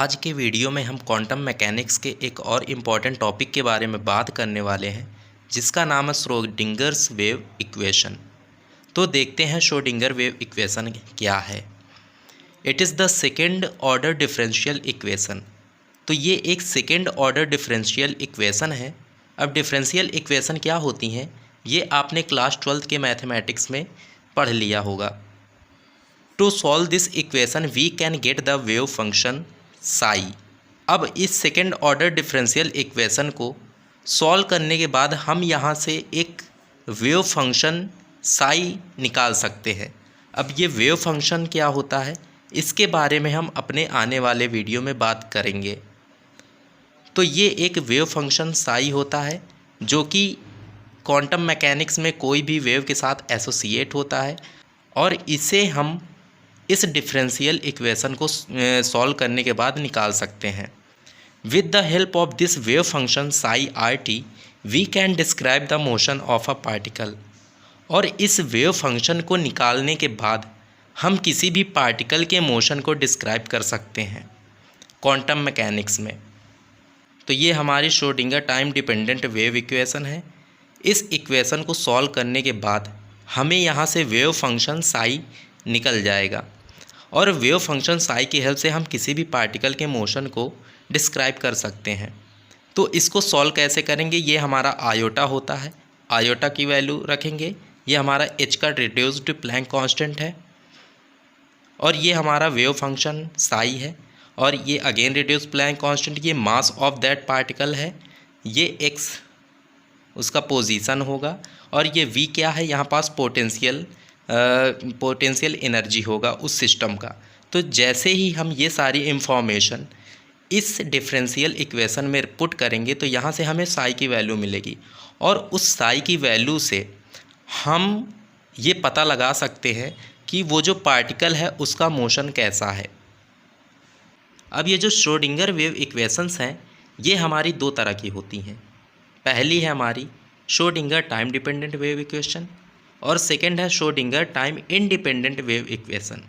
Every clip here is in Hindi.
आज के वीडियो में हम क्वांटम मैकेनिक्स के एक और इम्पॉर्टेंट टॉपिक के बारे में बात करने वाले हैं जिसका नाम है श्रोडिंगर्स वेव इक्वेशन। तो देखते हैं श्रोडिंगर वेव इक्वेशन क्या है। It is the second order differential equation. तो ये एक सेकेंड ऑर्डर डिफरेंशियल इक्वेशन है। अब डिफरेंशियल इक्वेशन क्या होती हैं ये आपने क्लास 12th के मैथमेटिक्स में पढ़ लिया होगा। To solve this equation we can get the wave function psi. अब इस सेकेंड ऑर्डर डिफरेंशियल इक्वेशन को सॉल्व करने के बाद हम यहाँ से एक वेव फंक्शन साई निकाल सकते हैं। अब ये वेव फंक्शन क्या होता है इसके बारे में हम अपने आने वाले वीडियो में बात करेंगे। तो ये एक वेव फंक्शन साई होता है जो कि क्वांटम मैकेनिक्स में कोई भी वेव के साथ एसोसिएट होता है और इसे हम इस डिफरेंशियल इक्वेशन को सॉल्व करने के बाद निकाल सकते हैं। With the help of this wave function psi R T V can describe the motion of a particle. और इस वेव फंक्शन को निकालने के बाद हम किसी भी पार्टिकल के मोशन को डिस्क्राइब कर सकते हैं क्वांटम मैकेनिक्स में। तो ये हमारी Schrodinger time dependent wave equation है। इस इक्वेशन को सॉल्व करने के बाद हमें यहाँ से वेव फंक्शन साई निकल जाएगा और वेव फंक्शन साई की हेल्प से हम किसी भी पार्टिकल के मोशन को डिस्क्राइब कर सकते हैं। तो इसको सॉल्व कैसे करेंगे, ये हमारा आयोटा होता है, आयोटा की वैल्यू रखेंगे। ये हमारा एच का रिड्यूस्ड प्लैंक कांस्टेंट है और ये हमारा वेव फंक्शन साई है और ये अगेन रिड्यूस्ड प्लैंक कांस्टेंट, ये मास ऑफ दैट पार्टिकल है, ये एक्स उसका पोजीशन होगा और ये वी क्या है, यहाँ पास पोटेंशियल एनर्जी होगा उस सिस्टम का। तो जैसे ही हम ये सारी इंफॉर्मेशन इस डिफरेंशियल इक्वेशन में पुट करेंगे तो यहाँ से हमें साई की वैल्यू मिलेगी और उस साई की वैल्यू से हम ये पता लगा सकते हैं कि वो जो पार्टिकल है उसका मोशन कैसा है। अब ये जो श्रोडिंगर वेव इक्वेशंस हैं ये हमारी दो तरह की होती हैं। पहली है हमारी Schrodinger time dependent wave equation और सेकंड है Schrodinger time independent wave equation.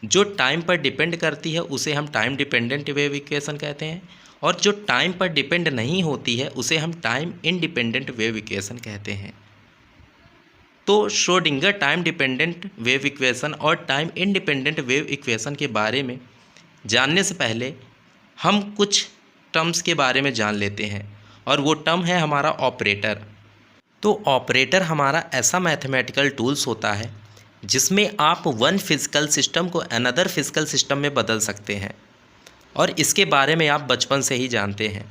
जो टाइम पर डिपेंड करती है उसे हम टाइम डिपेंडेंट वेव इक्वेशन कहते हैं और जो टाइम पर डिपेंड नहीं होती है उसे हम टाइम इंडिपेंडेंट वेव इक्वेशन कहते हैं। तो Schrodinger time dependent wave equation और टाइम इंडिपेंडेंट वेव इक्वेशन के बारे में जानने से पहले हम कुछ टर्म्स के बारे में जान लेते हैं और वो टर्म है हमारा ऑपरेटर। तो ऑपरेटर हमारा ऐसा मैथमेटिकल टूल्स होता है जिसमें आप वन फिज़िकल सिस्टम को अनदर फिज़िकल सिस्टम में बदल सकते हैं और इसके बारे में आप बचपन से ही जानते हैं।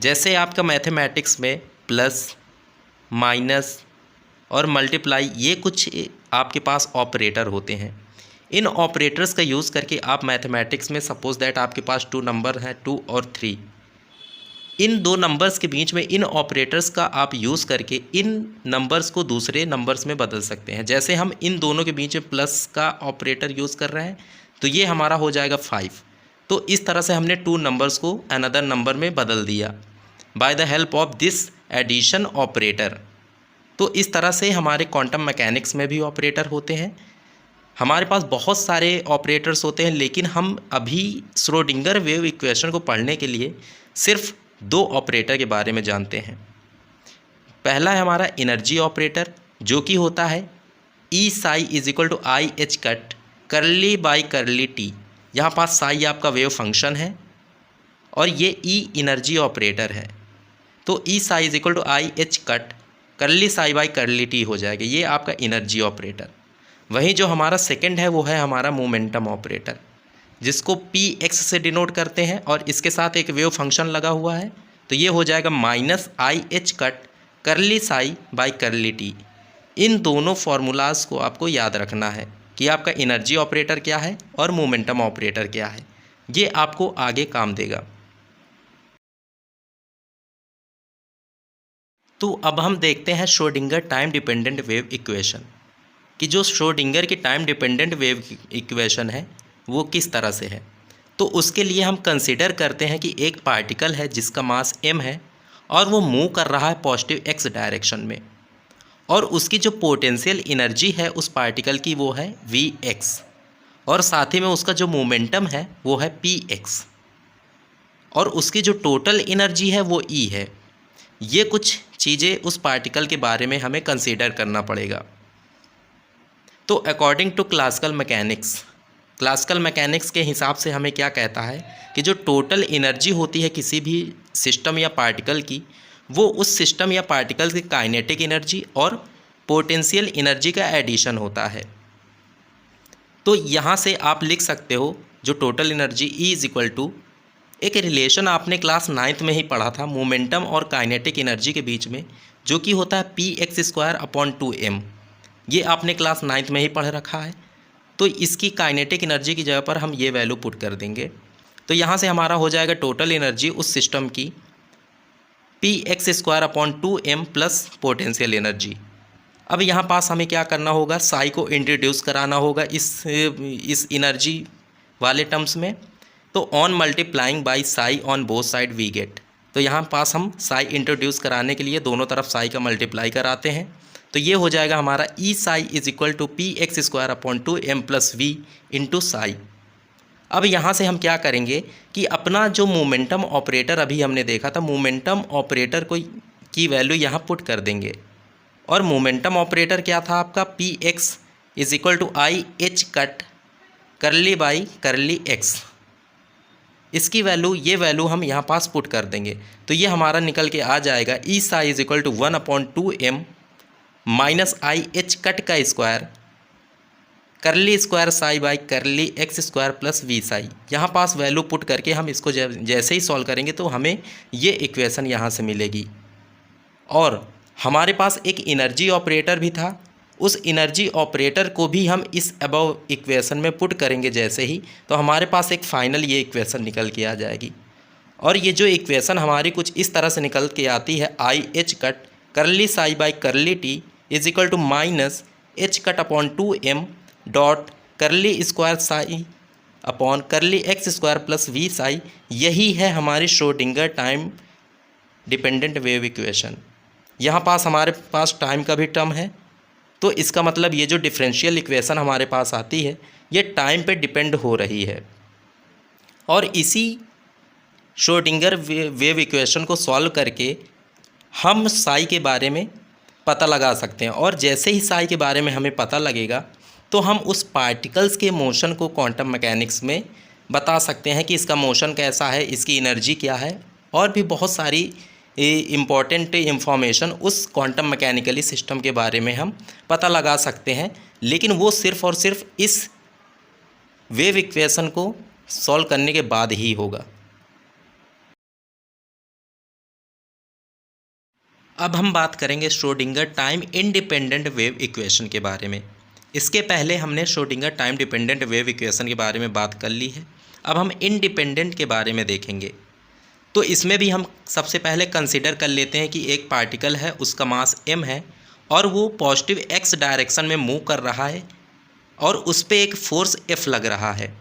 जैसे आपका मैथमेटिक्स में प्लस माइनस और मल्टीप्लाई ये कुछ आपके पास ऑपरेटर होते हैं। इन ऑपरेटर्स का यूज़ करके आप मैथमेटिक्स में सपोज दैट आपके पास 2 नंबर हैं 2 और 3, इन दो नंबर्स के बीच में इन ऑपरेटर्स का आप यूज़ करके इन नंबर्स को दूसरे नंबर्स में बदल सकते हैं। जैसे हम इन दोनों के बीच में प्लस का ऑपरेटर यूज़ कर रहे हैं तो ये हमारा हो जाएगा 5। तो इस तरह से हमने 2 नंबर्स को अनदर नंबर में बदल दिया by the help of this addition operator. तो इस तरह से हमारे क्वांटम मैकेनिक्स में भी ऑपरेटर होते हैं। हमारे पास बहुत सारे ऑपरेटर्स होते हैं लेकिन हम अभी श्रोडिंगर वेव इक्वेशन को पढ़ने के लिए सिर्फ 2 ऑपरेटर के बारे में जानते हैं। पहला है हमारा एनर्जी ऑपरेटर जो कि होता है E psi is equal to I H cut curly by curly T. यहाँ पास साई आपका वेव फंक्शन है और ये ई एनर्जी ऑपरेटर है। तो E psi is equal to I H cut curly psi by curly T हो जाएगा, ये आपका एनर्जी ऑपरेटर। वहीं जो हमारा सेकंड है वो है हमारा मोमेंटम ऑपरेटर जिसको पी एक्स से डिनोट करते हैं और इसके साथ एक वेव फंक्शन लगा हुआ है। तो ये हो जाएगा minus I H cut curly psi by curly T. इन दोनों फार्मूलाज को आपको याद रखना है कि आपका एनर्जी ऑपरेटर क्या है और मोमेंटम ऑपरेटर क्या है, ये आपको आगे काम देगा। तो अब हम देखते हैं Schrodinger time dependent wave equation कि जो श्रोडिंगर की टाइम डिपेंडेंट वेव इक्वेशन है वो किस तरह से है। तो उसके लिए हम कंसिडर करते हैं कि एक पार्टिकल है जिसका मास m है और वो मूव कर रहा है पॉजिटिव x डायरेक्शन में और उसकी जो पोटेंशियल एनर्जी है उस पार्टिकल की वो है Vx और साथ ही में उसका जो मोमेंटम है वो है Px। और उसकी जो टोटल एनर्जी है वो ई है। ये कुछ चीज़ें उस पार्टिकल के बारे में हमें कंसीडर करना पड़ेगा। तो अकॉर्डिंग टू क्लासिकल मैकेनिक्स के हिसाब से हमें क्या कहता है कि जो टोटल एनर्जी होती है किसी भी सिस्टम या पार्टिकल की, वो उस सिस्टम या पार्टिकल की काइनेटिक एनर्जी और पोटेंशियल एनर्जी का एडिशन होता है। तो यहाँ से आप लिख सकते हो जो total energy E is equal to, एक रिलेशन आपने क्लास 9th में ही पढ़ा था मोमेंटम और काइनेटिक एनर्जी के बीच में, जो कि होता है px²/2m। ये आपने क्लास 9th में ही पढ़ रखा है। तो इसकी काइनेटिक एनर्जी की जगह पर हम ये वैल्यू पुट कर देंगे। तो यहाँ से हमारा हो जाएगा टोटल एनर्जी उस सिस्टम की px²/2m प्लस पोटेंशियल एनर्जी। अब यहाँ पास हमें क्या करना होगा, साई को इंट्रोड्यूस कराना होगा इस एनर्जी वाले टर्म्स में। तो on multiplying by psi on both side we get. तो यहाँ पास हम साई इंट्रोड्यूस कराने के लिए दोनों तरफ साई का मल्टीप्लाई कराते हैं। तो ये हो जाएगा हमारा E psi is equal to px²/2m plus V into psi. अब यहाँ से हम क्या करेंगे कि अपना जो मोमेंटम ऑपरेटर अभी हमने देखा था, मोमेंटम ऑपरेटर की वैल्यू यहाँ पुट कर देंगे। और मोमेंटम ऑपरेटर क्या था आपका, px is equal to I H cut curly by curly x। इसकी वैल्यू, ये वैल्यू हम यहाँ पास पुट कर देंगे। तो ये हमारा निकल के आ जाएगा E psi is equal to 1/2m minus I H cut का square curly square psi by curly x² plus V Sai. यहाँ पास वैल्यू पुट करके हम इसको जैसे ही सॉल्व करेंगे तो हमें ये इक्वेशन यहाँ से मिलेगी। और हमारे पास एक एनर्जी ऑपरेटर भी था, उस एनर्जी ऑपरेटर को भी हम इस अबव इक्वेशन में पुट करेंगे जैसे ही, तो हमारे पास एक फाइनल ये इक्वेशन निकल के आ जाएगी। और ये जो इक्वेशन हमारी कुछ इस तरह से निकल के आती है, I H cut curly psi by curly t is equal to minus h cut upon 2m dot curly square psi upon curly x² plus V psi. यही है हमारी Schrodinger time dependent wave equation. यहाँ पास हमारे पास टाइम का भी टर्म है, तो इसका मतलब ये जो डिफरेंशियल इक्वेशन हमारे पास आती है ये टाइम पे डिपेंड हो रही है। और इसी श्रोडिंगर वेव इक्वेशन को सॉल्व करके हम साई के बारे में पता लगा सकते हैं। और जैसे ही साई के बारे में हमें पता लगेगा तो हम उस पार्टिकल्स के मोशन को क्वांटम मैकेनिक्स में बता सकते हैं कि इसका मोशन कैसा है, इसकी एनर्जी क्या है, और भी बहुत सारी इम्पॉर्टेंट इंफॉर्मेशन उस क्वांटम मैकेनिकली सिस्टम के बारे में हम पता लगा सकते हैं। लेकिन वो सिर्फ़ और सिर्फ इस वेव इक्वेशन को सॉल्व करने के बाद ही होगा। अब हम बात करेंगे Schrodinger time independent wave equation के बारे में। इसके पहले हमने Schrodinger time dependent wave equation के बारे में बात कर ली है। अब हम इंडिपेंडेंट के बारे में देखेंगे। तो इसमें भी हम सबसे पहले कंसीडर कर लेते हैं कि एक पार्टिकल है, उसका मास m है और वो पॉजिटिव x डायरेक्शन में मूव कर रहा है और उस पर एक फोर्स F लग रहा है।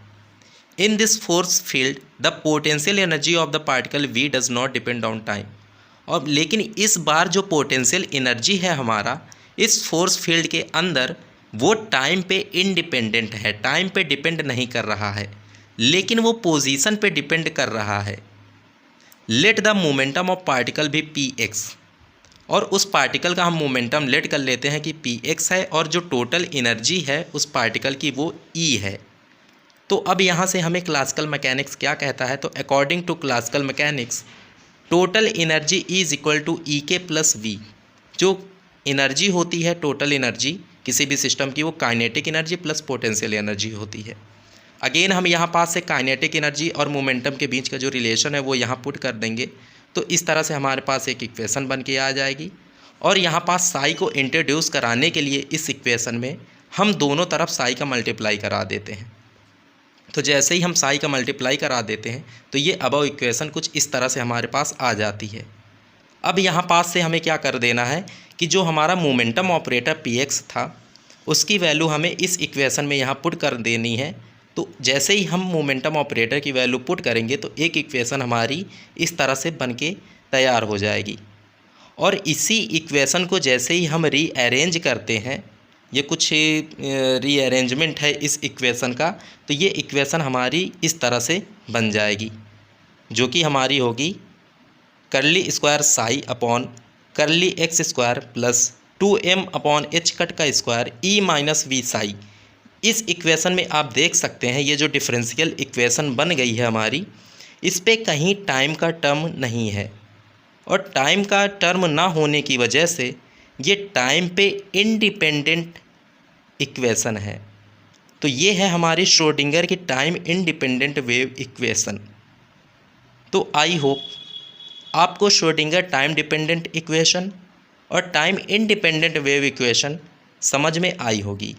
In this force field the potential energy of the particle V does not depend on time. और लेकिन इस बार जो पोटेंशियल एनर्जी है हमारा इस फोर्स फील्ड के अंदर, वो टाइम पे इंडिपेंडेंट है, टाइम पे डिपेंड नहीं कर रहा है, लेकिन वो पोजीशन पे डिपेंड कर रहा है। Let the momentum of particle भी px, और उस पार्टिकल का हम मोमेंटम लेट कर लेते हैं कि px है, और जो टोटल एनर्जी है उस पार्टिकल की वो E है। तो अब यहाँ से हमें क्लासिकल मैकेनिक्स क्या कहता है, तो according to classical mechanics total energy E is equal to E K plus we. जो एनर्जी होती है टोटल एनर्जी किसी भी सिस्टम की, वो kinetic energy plus potential energy होती है। अगेन हम यहाँ पास से काइनेटिक एनर्जी और मोमेंटम के बीच का जो रिलेशन है वो यहाँ पुट कर देंगे। तो इस तरह से हमारे पास एक इक्वेशन बन के आ जाएगी। और यहाँ पास साई को इंट्रोड्यूस कराने के लिए इस इक्वेशन में हम दोनों तरफ साई का मल्टीप्लाई करा देते हैं। तो जैसे ही हम साई का मल्टीप्लाई करा देते हैं तो ये अबव इक्वेशन कुछ इस तरह से हमारे पास आ जाती है। अब यहाँ पास से हमें क्या कर देना है कि जो हमारा मोमेंटम ऑपरेटर px था उसकी वैल्यू हमें इस इक्वेशन में यहाँ पुट कर देनी है। तो जैसे ही हम मोमेंटम ऑपरेटर की वैल्यू पुट करेंगे तो एक इक्वेशन हमारी इस तरह से बन के तैयार हो जाएगी। और इसी इक्वेशन को जैसे ही हम रीअरेंज करते हैं, ये कुछ रीअरेंजमेंट है इस इक्वेशन का, तो ये इक्वेशन हमारी इस तरह से बन जाएगी। जो कि हमारी होगी curly square psi upon curly X square plus 2m upon H cut का square E minus V psi. इस इक्वेशन में आप देख सकते हैं ये जो डिफरेंशियल इक्वेशन बन गई है हमारी, इस पे कहीं टाइम का टर्म नहीं है, और टाइम का टर्म ना होने की वजह से ये टाइम पे इंडिपेंडेंट इक्वेशन है। तो ये है हमारी श्रोडिंगर की टाइम इंडिपेंडेंट वेव इक्वेशन। तो आई होप आपको श्रोडिंगर टाइम डिपेंडेंट इक्वेशन और टाइम इंडिपेंडेंट वेव इक्वेशन समझ में आई होगी।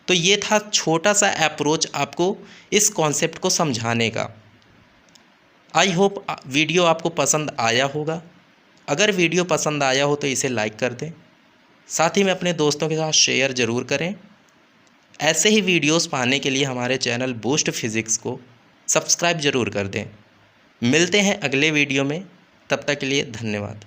तो ये था छोटा सा अप्रोच आपको इस कॉन्सेप्ट को समझाने का। आई होप वीडियो आपको पसंद आया होगा। अगर वीडियो पसंद आया हो तो इसे लाइक कर दें, साथ ही में अपने दोस्तों के साथ शेयर ज़रूर करें। ऐसे ही वीडियोस पाने के लिए हमारे चैनल बूस्ट फिज़िक्स को सब्सक्राइब ज़रूर कर दें। मिलते हैं अगले वीडियो में, तब तक के लिए धन्यवाद।